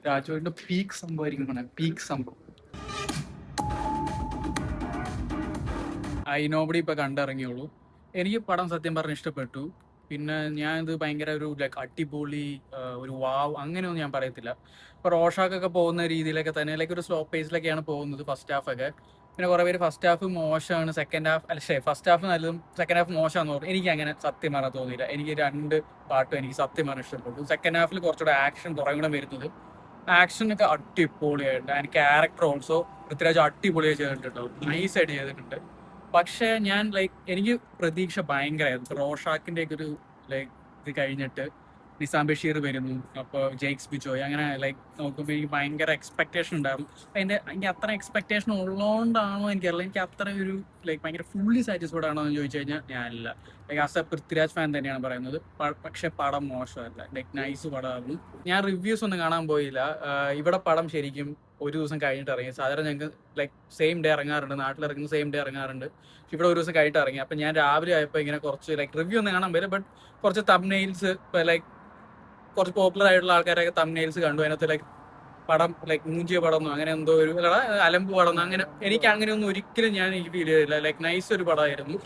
രാജുവിന്റെ peak സംഭവമായിരിക്കും, peak സംഭവം. I nobody ഇപ്പൊ കണ്ടിറങ്ങിയോളൂ. എനിക്ക് പടം സത്യം പറഞ്ഞ് ഇഷ്ടപ്പെട്ടു. പിന്നെ ഞാൻ ഇത് ഭയങ്കര ഒരു ലൈക്ക് അടിപൊളി ഒരു വാവ് അങ്ങനെയൊന്നും ഞാൻ പറയത്തില്ല. ഇപ്പൊ റോഷാക്കൊക്കെ പോകുന്ന രീതിയിലൊക്കെ തന്നെ ലൈക്ക് ഒരു സ്ലോ പേസിലൊക്കെയാണ് പോകുന്നത് ഫസ്റ്റ് ഹാഫ് ഒക്കെ. പിന്നെ കുറെ പേര് ഫസ്റ്റ് ഹാഫ് മോശമാണ്, സെക്കൻഡ് ഹാഫ് അല്ല ഫസ്റ്റ് ഹാഫ് നല്ലതും സെക്കൻഡ് ഹാഫ് മോശമാണെന്ന് പറഞ്ഞു. എനിക്ക് അങ്ങനെ സത്യം പറഞ്ഞാൽ തോന്നിയില്ല. എനിക്ക് രണ്ട് പാട്ടും എനിക്ക് സത്യം പറഞ്ഞാൽ ഇഷ്ടപ്പെട്ടു. സെക്കൻഡ് ഹാഫിൽ കുറച്ചുകൂടെ ആക്ഷൻ കുറേ കൂടെ വരുന്നത്, ആക്ഷനൊക്കെ അടിപൊളിയായിട്ട്. ആൻഡ് ക്യാരക്ടർ ഓൾസോ പൃഥ്വിരാജ് അടിപൊളിയായി ചെയ്തിട്ടുണ്ടോ, നൈസായിട്ട് ചെയ്തിട്ടുണ്ട്. പക്ഷെ ഞാൻ ലൈക്ക് എനിക്ക് പ്രതീക്ഷ ഭയങ്കരമായിരുന്നു. റോഷാക്കിന്റെ ഒക്കെ ഒരു ലൈക്ക് ഇത് കഴിഞ്ഞിട്ട് നിസാം ബഷീർ വരുന്നു, അപ്പോൾ ജെയ്ക്സ് ബിജോയ്, അങ്ങനെ ലൈക്ക് നോക്കുമ്പോൾ എനിക്ക് ഭയങ്കര എക്സ്പെക്ടേഷൻ ഉണ്ടായിരുന്നു. എനിക്ക് അത്ര എക്സ്പെക്ടേഷൻ ഉള്ളതുകൊണ്ടാണോ എനിക്കറിയില്ല, എനിക്ക് അത്ര ഒരു ലൈക്ക് ഭയങ്കര ഫുള്ളി സാറ്റിസ്ഫൈഡ് ആണോ എന്ന് ചോദിച്ചു കഴിഞ്ഞാൽ ഞാനില്ല. Like as A Prithviraj fan തന്നെയാണ് പറയുന്നത്. പക്ഷെ പടം മോശമല്ല, ലൈക്ക് നൈസ് പടമായിരുന്നു. ഞാൻ റിവ്യൂസ് ഒന്നും കാണാൻ പോയില്ല. ഇവിടെ പടം ശരിക്കും ഒരു ദിവസം കഴിഞ്ഞിട്ട് ഇറങ്ങി. സാധാരണ ഞങ്ങൾക്ക് ലൈക്ക് സെയിം ഡേ ഇറങ്ങാറുണ്ട്, നാട്ടിലിറങ്ങുന്ന സെയിം ഡേ ഇറങ്ങാറുണ്ട്. ഇവിടെ ഒരു ദിവസം കഴിഞ്ഞിട്ട് ഇറങ്ങി. അപ്പം ഞാൻ രാവിലെ ആയപ്പോൾ ഇങ്ങനെ കുറച്ച് ലൈക്ക് റിവ്യൂ ഒന്നും കാണാൻ പറ്റില്ല, ബട്ട് കുറച്ച് തംബ്നെയിൽസ് ലൈക്ക് കുറച്ച് പോപ്പുലർ ആയിട്ടുള്ള ആൾക്കാരൊക്കെ തംബ്നെയിൽസ് കണ്ടു. അതിനകത്ത് ലൈക്ക് പടം ലൈക്ക് മൂഞ്ചിയ പടമൊന്നും അങ്ങനെ എന്തോ ഒരു അലമ്പ് പടമൊന്നും അങ്ങനെ എനിക്ക് അങ്ങനെയൊന്നും ഒരിക്കലും എനിക്ക് ഫീൽ ചെയ്തില്ല. ലൈക്ക് നൈസ് ഒരു പടമായിരുന്നു.